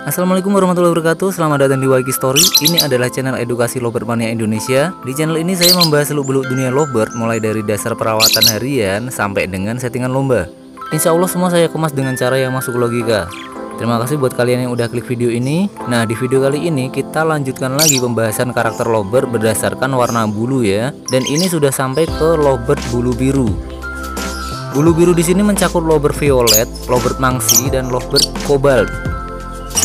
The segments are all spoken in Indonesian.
Assalamualaikum warahmatullahi wabarakatuh. Selamat datang di Waiki Story. Ini adalah channel edukasi lovebird mania Indonesia. Di channel ini saya membahas seluk-beluk dunia lovebird, mulai dari dasar perawatan harian sampai dengan settingan lomba. Insya Allah semua saya kemas dengan cara yang masuk logika. Terima kasih buat kalian yang udah klik video ini. Nah, di video kali ini kita lanjutkan lagi pembahasan karakter lovebird berdasarkan warna bulu ya. Dan ini sudah sampai ke lovebird bulu biru. Bulu biru di sini mencakup lovebird violet, lovebird mangsi, dan lovebird cobalt.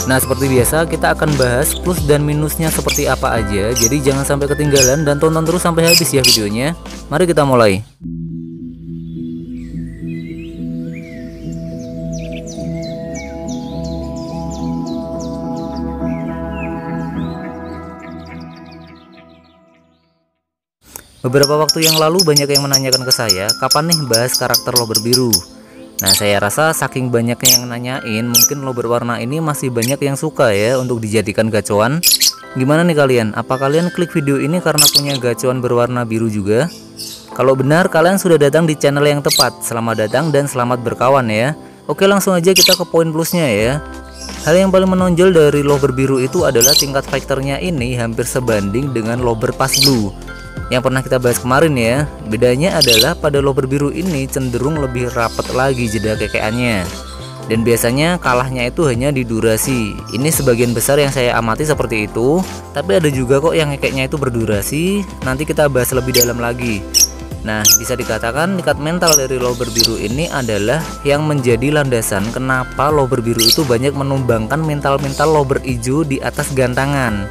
Nah, seperti biasa kita akan bahas plus dan minusnya seperti apa aja. Jadi jangan sampai ketinggalan dan tonton terus sampai habis ya videonya. Mari kita mulai. Beberapa waktu yang lalu banyak yang menanyakan ke saya, kapan nih bahas karakter lovebird biru. Nah, saya rasa saking banyaknya yang nanyain, mungkin lovebird warna ini masih banyak yang suka ya untuk dijadikan gacoan. Gimana nih kalian? Apa kalian klik video ini karena punya gacoan berwarna biru juga? Kalau benar, kalian sudah datang di channel yang tepat. Selamat datang dan selamat berkawan ya. Oke, langsung aja kita ke poin plusnya ya. Hal yang paling menonjol dari lovebird biru itu adalah tingkat fighternya ini hampir sebanding dengan lovebird pas blue yang pernah kita bahas kemarin ya. Bedanya adalah pada lovebird biru ini cenderung lebih rapat lagi jeda kekeannya, dan biasanya kalahnya itu hanya di durasi. Ini sebagian besar yang saya amati seperti itu, tapi ada juga kok yang kekeknya itu berdurasi. Nanti kita bahas lebih dalam lagi. Nah, bisa dikatakan tingkat mental dari lovebird biru ini adalah yang menjadi landasan kenapa lovebird biru itu banyak menumbangkan mental-mental lovebird hijau di atas gantangan.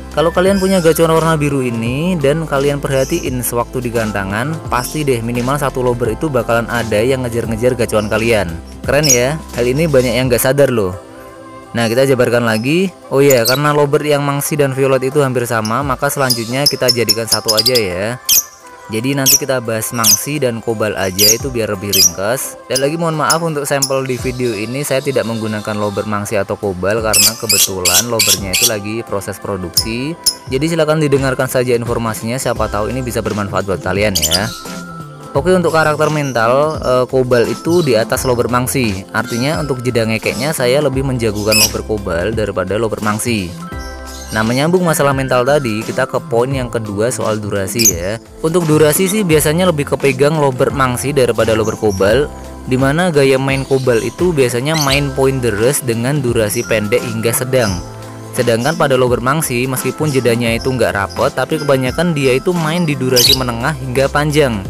Kalau kalian punya gacoan warna biru ini dan kalian perhatiin sewaktu di gantangan, pasti deh minimal satu lovebird itu bakalan ada yang ngejar-ngejar gacoan kalian. Keren ya, hal ini banyak yang gak sadar loh. Nah, kita jabarkan lagi. Oh ya, karena lovebird yang mangsi dan violet itu hampir sama, maka selanjutnya kita jadikan satu aja ya. Jadi nanti kita bahas mangsi dan kobalt aja, itu biar lebih ringkas. Dan lagi mohon maaf untuk sampel di video ini saya tidak menggunakan lovebird mangsi atau kobalt karena kebetulan lovebird-nya itu lagi proses produksi. Jadi silahkan didengarkan saja informasinya, siapa tahu ini bisa bermanfaat buat kalian ya. Oke, untuk karakter mental kobalt itu di atas lovebird mangsi. Artinya untuk jeda ngekeknya saya lebih menjagokan lovebird kobalt daripada lovebird mangsi. Nah, menyambung masalah mental tadi, kita ke poin yang kedua soal durasi ya. Untuk durasi sih biasanya lebih kepegang lovebird mangsi daripada lovebird kobalt, dimana gaya main kobalt itu biasanya main point deres dengan durasi pendek hingga sedang. Sedangkan pada lovebird mangsi meskipun jedanya itu nggak rapet, tapi kebanyakan dia itu main di durasi menengah hingga panjang.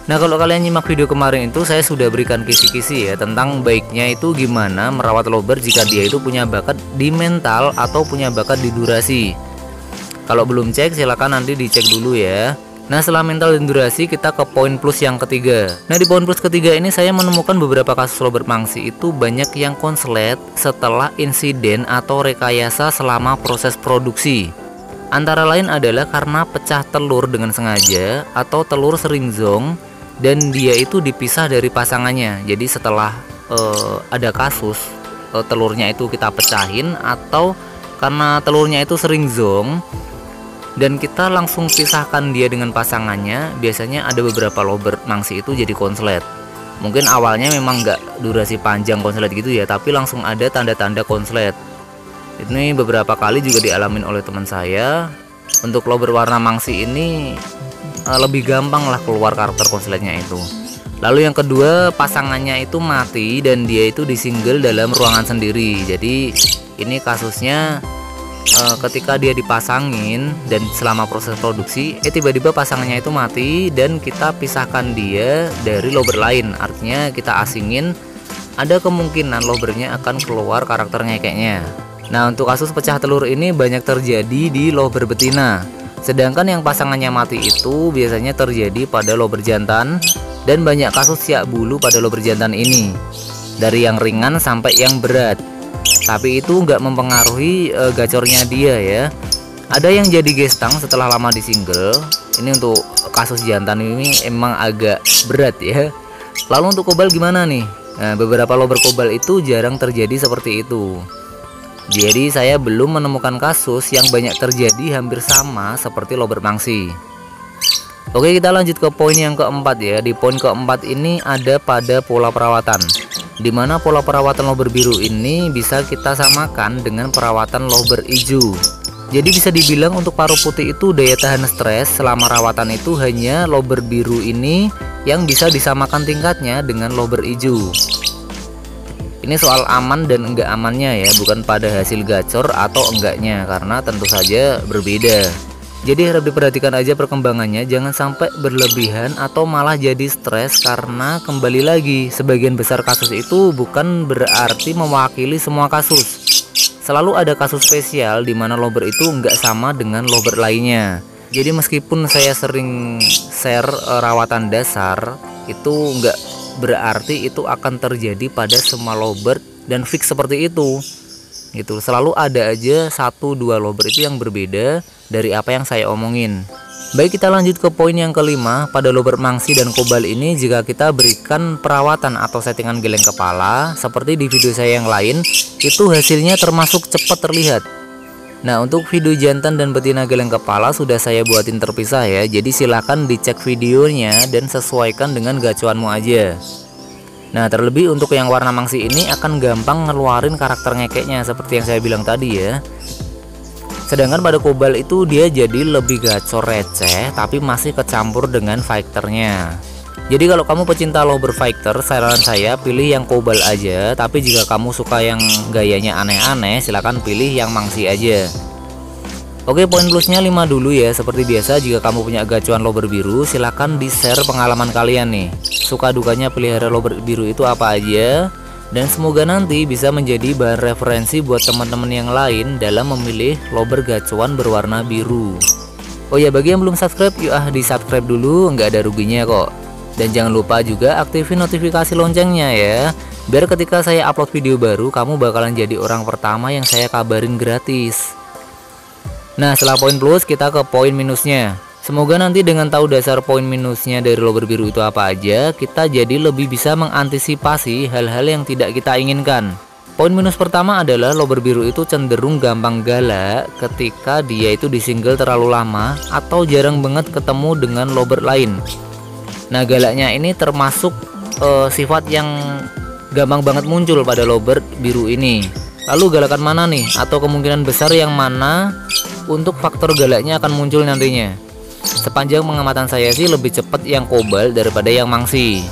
Nah, kalau kalian nyimak video kemarin itu saya sudah berikan kisi-kisi ya tentang baiknya itu gimana merawat lovebird jika dia itu punya bakat di mental atau punya bakat di durasi. Kalau belum cek silahkan nanti dicek dulu ya. Nah, setelah mental dan durasi kita ke poin plus yang ketiga. Nah, di poin plus ketiga ini saya menemukan beberapa kasus lovebird mangsi itu banyak yang konslet setelah insiden atau rekayasa selama proses produksi. Antara lain adalah karena pecah telur dengan sengaja atau telur sering zong dan dia itu dipisah dari pasangannya. Jadi setelah ada kasus telurnya itu kita pecahin, atau karena telurnya itu sering zong dan kita langsung pisahkan dia dengan pasangannya, biasanya ada beberapa lovebird mangsi itu jadi konslet. Mungkin awalnya memang nggak durasi panjang konslet gitu ya, tapi langsung ada tanda-tanda konslet. Ini beberapa kali juga dialamin oleh teman saya. Untuk lovebird warna mangsi ini lebih gampang lah keluar karakter konsletnya itu. Lalu yang kedua, pasangannya itu mati dan dia itu disingle dalam ruangan sendiri. Jadi ini kasusnya ketika dia dipasangin dan selama proses produksi tiba-tiba pasangannya itu mati dan kita pisahkan dia dari lovebird lain. Artinya kita asingin, ada kemungkinan lovebird-nya akan keluar karakternya kayaknya. Nah, untuk kasus pecah telur ini banyak terjadi di lovebird betina. Sedangkan yang pasangannya mati itu biasanya terjadi pada lovebird jantan, dan banyak kasus siak bulu pada lovebird jantan ini, dari yang ringan sampai yang berat. Tapi itu nggak mempengaruhi gacornya dia ya. Ada yang jadi gestang setelah lama di single. Ini untuk kasus jantan ini emang agak berat ya. Lalu untuk kobalt gimana nih? Nah, beberapa lovebird kobalt itu jarang terjadi seperti itu. Jadi saya belum menemukan kasus yang banyak terjadi hampir sama seperti lovebird mangsi. Oke, kita lanjut ke poin yang keempat ya. Di poin keempat ini ada pada pola perawatan. dimana pola perawatan lober biru ini bisa kita samakan dengan perawatan lober hijau. Jadi bisa dibilang untuk paruh putih itu daya tahan stres selama rawatan itu hanya lober biru ini yang bisa disamakan tingkatnya dengan lober hijau. Ini soal aman dan enggak amannya ya, bukan pada hasil gacor atau enggaknya, karena tentu saja berbeda. Jadi harap diperhatikan aja perkembangannya, jangan sampai berlebihan atau malah jadi stres, karena kembali lagi sebagian besar kasus itu bukan berarti mewakili semua kasus. Selalu ada kasus spesial di mana lober itu nggak sama dengan lober lainnya. Jadi meskipun saya sering share rawatan dasar, itu nggak berarti itu akan terjadi pada semua lober dan fix seperti itu. Gitu. Selalu ada aja 1-2 lober itu yang berbeda dari apa yang saya omongin. Baik, kita lanjut ke poin yang kelima. Pada lober mangsi dan kobal ini, jika kita berikan perawatan atau settingan geleng kepala seperti di video saya yang lain, itu hasilnya termasuk cepat terlihat. Nah, untuk video jantan dan betina geleng kepala sudah saya buatin terpisah ya. Jadi silahkan dicek videonya dan sesuaikan dengan gacuanmu aja. Nah, terlebih untuk yang warna mangsi ini akan gampang ngeluarin karakter ngekeknya seperti yang saya bilang tadi ya. Sedangkan pada kobal itu dia jadi lebih gacor receh tapi masih kecampur dengan fighternya. Jadi kalau kamu pecinta lober fighter, saran saya pilih yang kobal aja. Tapi jika kamu suka yang gayanya aneh-aneh, silahkan pilih yang mangsi aja. Oke, poin plusnya 5 dulu ya. Seperti biasa, jika kamu punya gacuan lober biru, silahkan di share pengalaman kalian nih. Suka dukanya pelihara lober biru itu apa aja, dan semoga nanti bisa menjadi bahan referensi buat teman-teman yang lain dalam memilih lober gacuan berwarna biru. Oh ya, bagi yang belum subscribe, yuk di subscribe dulu, nggak ada ruginya kok. Dan jangan lupa juga aktifin notifikasi loncengnya ya, biar ketika saya upload video baru, kamu bakalan jadi orang pertama yang saya kabarin gratis. Nah, setelah poin plus, kita ke poin minusnya. Semoga nanti dengan tahu dasar poin minusnya dari lober biru itu apa aja, kita jadi lebih bisa mengantisipasi hal-hal yang tidak kita inginkan. Poin minus pertama adalah lober biru itu cenderung gampang galak ketika dia itu di single terlalu lama atau jarang banget ketemu dengan lober lain. Nah, galaknya ini termasuk sifat yang gampang banget muncul pada lober biru ini. Lalu galakan mana nih? Atau kemungkinan besar yang mana untuk faktor galaknya akan muncul nantinya? Sepanjang pengamatan saya sih lebih cepat yang kobal daripada yang mangsi.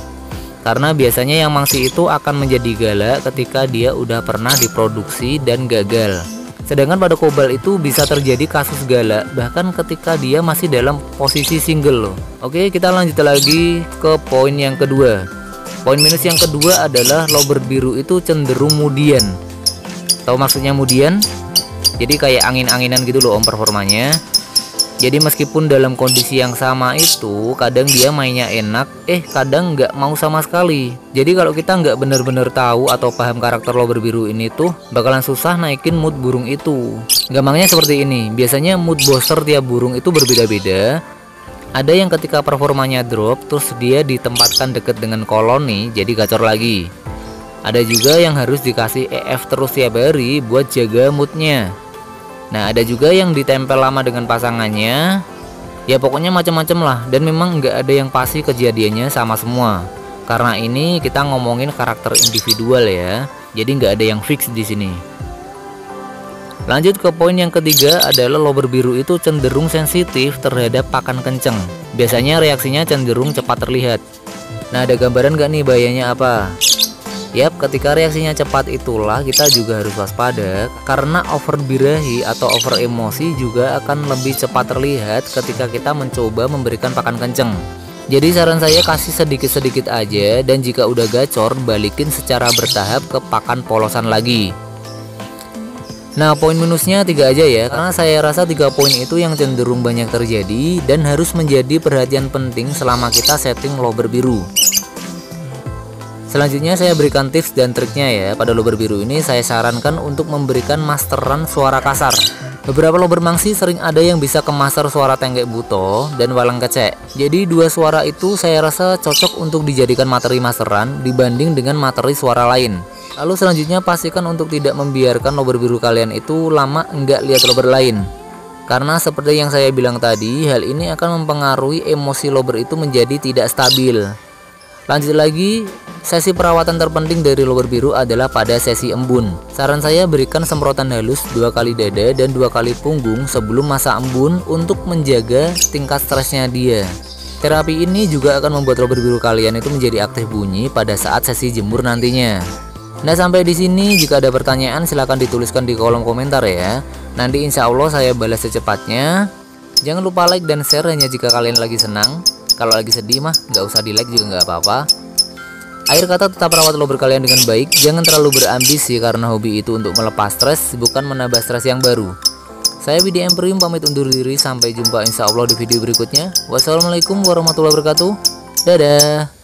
Karena biasanya yang mangsi itu akan menjadi galak ketika dia udah pernah diproduksi dan gagal. Sedangkan pada kobal itu bisa terjadi kasus galak bahkan ketika dia masih dalam posisi single loh. Oke, kita lanjut lagi ke poin yang kedua. Poin minus yang kedua adalah lober biru itu cenderung mudian. Tahu maksudnya mudian? Jadi kayak angin-anginan gitu loh om performanya. Jadi meskipun dalam kondisi yang sama itu, kadang dia mainnya enak, kadang nggak mau sama sekali. Jadi kalau kita nggak bener-bener tahu atau paham karakter lober biru ini tuh, bakalan susah naikin mood burung itu. Gampangnya seperti ini, biasanya mood booster tiap burung itu berbeda-beda. Ada yang ketika performanya drop, terus dia ditempatkan deket dengan koloni, jadi gacor lagi. Ada juga yang harus dikasih EF terus tiap hari buat jaga moodnya. Nah, ada juga yang ditempel lama dengan pasangannya. Ya pokoknya macam-macam lah, dan memang nggak ada yang pasti kejadiannya sama semua. Karena ini kita ngomongin karakter individual ya, jadi nggak ada yang fix di sini. Lanjut ke poin yang ketiga adalah lober biru itu cenderung sensitif terhadap pakan kenceng. Biasanya reaksinya cenderung cepat terlihat. Nah, ada gambaran nggak nih bahayanya apa? Yap, ketika reaksinya cepat itulah kita juga harus waspada, karena over birahi atau over emosi juga akan lebih cepat terlihat ketika kita mencoba memberikan pakan kenceng. Jadi saran saya kasih sedikit-sedikit aja, dan jika udah gacor balikin secara bertahap ke pakan polosan lagi. Nah, poin minusnya 3 aja ya, karena saya rasa 3 poin itu yang cenderung banyak terjadi dan harus menjadi perhatian penting selama kita setting lober biru. Selanjutnya saya berikan tips dan triknya ya. Pada lober biru ini saya sarankan untuk memberikan masteran suara kasar. Beberapa lober mangsi sering ada yang bisa kemaster suara tenggek buto dan walang kecek. Jadi 2 suara itu saya rasa cocok untuk dijadikan materi masteran dibanding dengan materi suara lain. Lalu selanjutnya pastikan untuk tidak membiarkan lober biru kalian itu lama enggak lihat lober lain. Karena seperti yang saya bilang tadi, hal ini akan mempengaruhi emosi lober itu menjadi tidak stabil. Lanjut lagi, sesi perawatan terpenting dari lober biru adalah pada sesi embun. Saran saya berikan semprotan halus 2 kali dada dan 2 kali punggung sebelum masa embun untuk menjaga tingkat stresnya dia. Terapi ini juga akan membuat lober biru kalian itu menjadi aktif bunyi pada saat sesi jemur nantinya. Nah, sampai di sini jika ada pertanyaan silahkan dituliskan di kolom komentar ya. Nanti insya Allah saya balas secepatnya. Jangan lupa like dan share hanya jika kalian lagi senang. Kalau lagi sedih mah nggak usah di like juga nggak apa-apa. Akhir kata, tetap rawat lober kalian dengan baik. Jangan terlalu berambisi karena hobi itu untuk melepas stres, bukan menambah stres yang baru. Saya Widi Emperium pamit undur diri. Sampai jumpa insya Allah di video berikutnya. Wassalamualaikum warahmatullahi wabarakatuh. Dadah.